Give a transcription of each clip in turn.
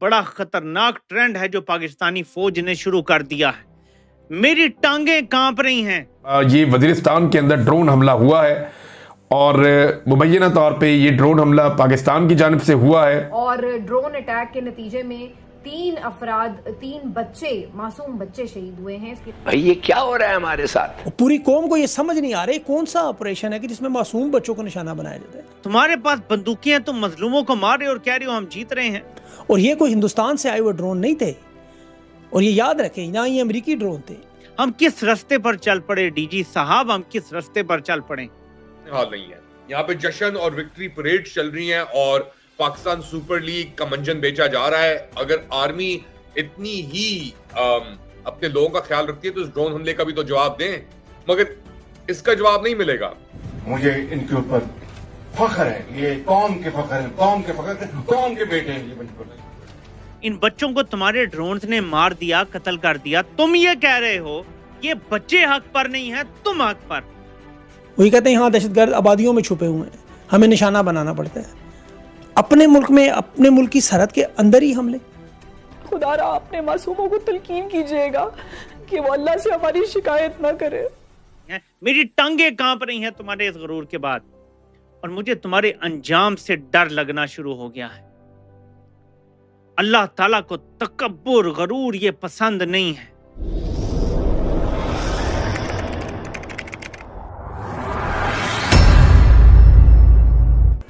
बड़ा खतरनाक ट्रेंड है जो पाकिस्तानी फौज ने शुरू कर दिया है। मेरी टांगें कांप रही हैं। ये वजीरिस्तान के अंदर ड्रोन हमला हुआ है और मुबैना तौर पे ये ड्रोन हमला पाकिस्तान की जानिब से हुआ है और ड्रोन अटैक के नतीजे में 3 बच्चे, मासूम बच्चे शहीद हुए हैं। भाई ये क्या हो रहा है हमारे साथ? पूरी कौम को ये समझ नहीं आ रही कौन सा ऑपरेशन है कि जिसमें मासूम बच्चों को निशाना बनाया जाता है। तुम्हारे पास बंदूकें हैं, तुम मजलूमों को मार रहे हो और कह रहे हो हम जीत रहे हैं। और ये कोई हिंदुस्तान से आए हुए ड्रोन नहीं थे, और ये याद रखें ना, ये अमेरिकी ड्रोन थे। हम किस रास्ते पर चल पड़े डीजी साहब, हम किस रास्ते पर चल पड़े? हाल नहीं है। यहाँ पे जश्न और विक्ट्री परेड चल रही हैं और पाकिस्तान सुपर लीग का मंजन बेचा जा रहा है। अगर आर्मी इतनी ही अपने लोगों का ख्याल रखती है तो इस ड्रोन हमले का भी तो जवाब दें, मगर इसका जवाब नहीं मिलेगा। मुझे इनके ऊपर फख्र है, ये कौम के फख्र है, कौम के फख्र, कौम के बेटे हैं ये बिल्कुल। इन बच्चों को तुम्हारे ड्रोन्स ने मार दिया, कत्ल कर दिया। तुम ये कह रहे हो ये बच्चे हक पर नहीं है, तुम हक पर। वही कहते हैं यहाँ दहशतगर्द आबादियों में छुपे हुए हैं, हमें निशाना बनाना पड़ता है। अपने मुल्क में, अपने मुल्क की सरहद के अंदर ही हमले। खुदारा अपने मासूमों को तलकीन कीजिएगा कि वो अल्लाह से हमारी शिकायत ना करे। मेरी टांगें कांप रही हैं तुम्हारे इस गरूर के बाद, और मुझे तुम्हारे अंजाम से डर लगना शुरू हो गया है। अल्लाह ताला को तकब्बुर, गरूर ये पसंद नहीं है।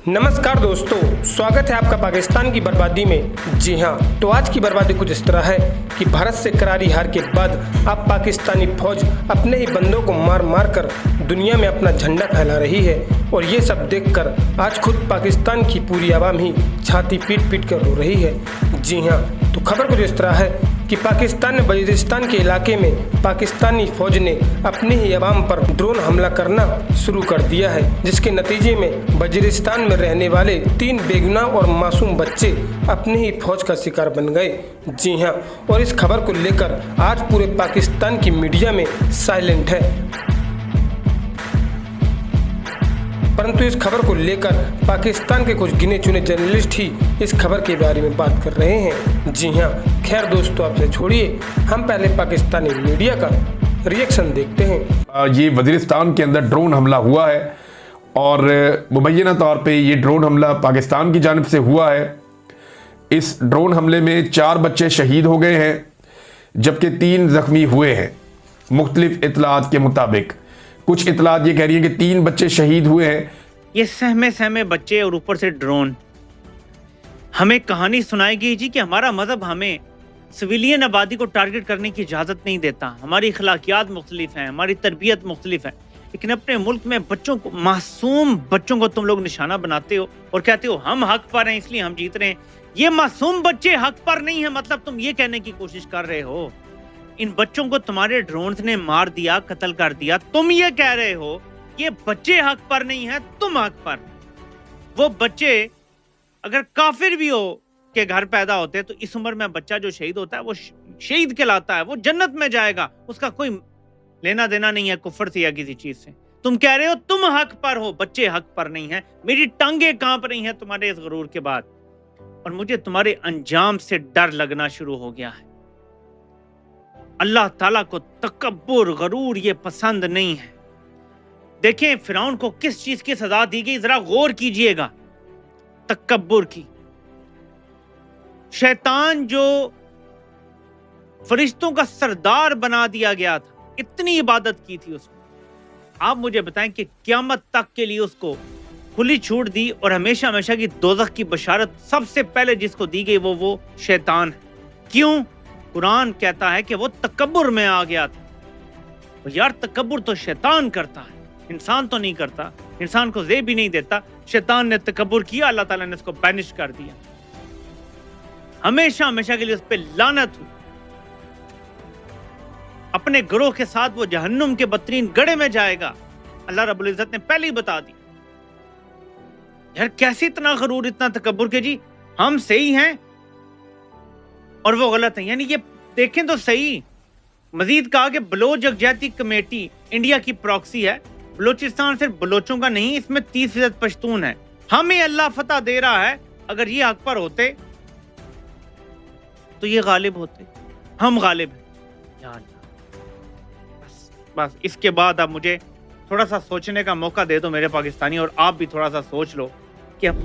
नमस्कार दोस्तों, स्वागत है आपका पाकिस्तान की बर्बादी में। जी हाँ, तो आज की बर्बादी कुछ इस तरह है कि भारत से करारी हार के बाद अब पाकिस्तानी फौज अपने ही बंदों को मार मार कर दुनिया में अपना झंडा फैला रही है। और ये सब देखकर आज खुद पाकिस्तान की पूरी आवाम ही छाती पीट पीट कर रो रही है। जी हाँ, तो खबर कुछ इस तरह है कि पाकिस्तान ने वजीरिस्तान के इलाके में पाकिस्तानी फौज ने अपनी ही आवाम पर ड्रोन हमला करना शुरू कर दिया है, जिसके नतीजे में वजीरिस्तान में रहने वाले 3 बेगुनाह और मासूम बच्चे अपनी ही फौज का शिकार बन गए। जी हाँ, और इस खबर को लेकर आज पूरे पाकिस्तान की मीडिया में साइलेंट है, परंतु इस खबर को लेकर पाकिस्तान के कुछ गिने चुने जर्नलिस्ट ही इस खबर के बारे में बात कर रहे हैं। जी हाँ, खैर दोस्तों, आपसे छोड़िए, हम पहले पाकिस्तानी मीडिया का रिएक्शन देखते हैं। ये वजीरिस्तान के अंदर ड्रोन हमला हुआ है और मुबैना तौर पे ये ड्रोन हमला पाकिस्तान की जानिब से हुआ है। इस ड्रोन हमले में 4 बच्चे शहीद हो गए हैं, जबकि 3 जख्मी हुए हैं। मुख्तलिफ इतलात के मुताबिक कुछ इतलात ये कह रही है कि 3 बच्चे शहीद हुए हैं। ये सहमे सहमे बच्चे और ऊपर से ड्रोन। हमें कहानी सुनाई गई जी कि हमारा मजहब हमें सिविलियन आबादी को टारगेट करने की इजाज़त नहीं देता। हमारी अखलाकियात मुख्तलिफ हैं, हमारी तरबियत मुख्तलिफ है, लेकिन अपने मुल्क में बच्चों को, मासूम बच्चों को तुम लोग निशाना बनाते हो और कहते हो हम हक पर हैं इसलिए हम जीत रहे हैं। ये मासूम बच्चे हक पर नहीं है, मतलब तुम ये कहने की कोशिश कर रहे हो इन बच्चों को तुम्हारे ड्रोन्स ने मार दिया, कत्ल कर दिया। तुम ये कह रहे हो ये बच्चे हक पर नहीं है, तुम हक पर। वो बच्चे अगर काफिर भी हो के घर पैदा होते हैं तो इस उम्र में बच्चा जो शहीद होता है वो शहीद कहलाता है, वो जन्नत में जाएगा, उसका कोई लेना देना नहीं है कुफर से या किसी चीज से। तुम कह रहे हो तुम हक पर हो, बच्चे हक पर नहीं है। मेरी टांगें कांप रही हैं तुम्हारे इस गरूर के बाद, और मुझे तुम्हारे अंजाम से डर लगना शुरू हो गया है। अल्लाह ताला को तकब्बुर, गरूर ये पसंद नहीं है। देखें फिरौन को किस चीज की सजा दी गई, जरा गौर कीजिएगा। तकब्बुर की। शैतान जो फरिश्तों का सरदार बना दिया गया था, इतनी इबादत की थी उसको, आप मुझे बताएं कि क़यामत तक के लिए उसको खुली छूट दी और हमेशा हमेशा की दोज़ख की बशारत सबसे पहले जिसको दी गई वो शैतान है। क्यों? कुरान कहता है कि वो तकब्बुर में आ गया था। यार तकब्बुर तो शैतान करता है, इंसान तो नहीं करता, इंसान को ज़ेब भी नहीं देता। शैतान ने तकब्बुर किया, अल्लाह ताला ने उसको बैनिश कर दिया, हमेशा हमेशा के लिए उस पर लानत हुई। अपने ग्रोह के साथ वो जहन्नुम के बदतरीन गड्ढे में जाएगा, अल्लाह रब्बुल इज्जत ने पहले ही बता दी। यार कैसे इतना गरूर, इतना तकब्बुर के जी हम सही हैं और वो गलत है। यानी ये देखें तो सही। मजीद कहा कि बलोच यकजहती कमेटी इंडिया की प्रॉक्सी है। बलोचिस्तान सिर्फ बलोचों का नहीं, इसमें 30% पश्तून है। हमें अल्लाह फतह दे रहा है। अगर ये हक पर होते तो ये गालिब होते, हम गालिब हैं। या अल्लाह, बस इसके बाद अब मुझे थोड़ा सा सोचने का मौका दे दो मेरे पाकिस्तानी, और आप भी थोड़ा सा सोच लो कि अब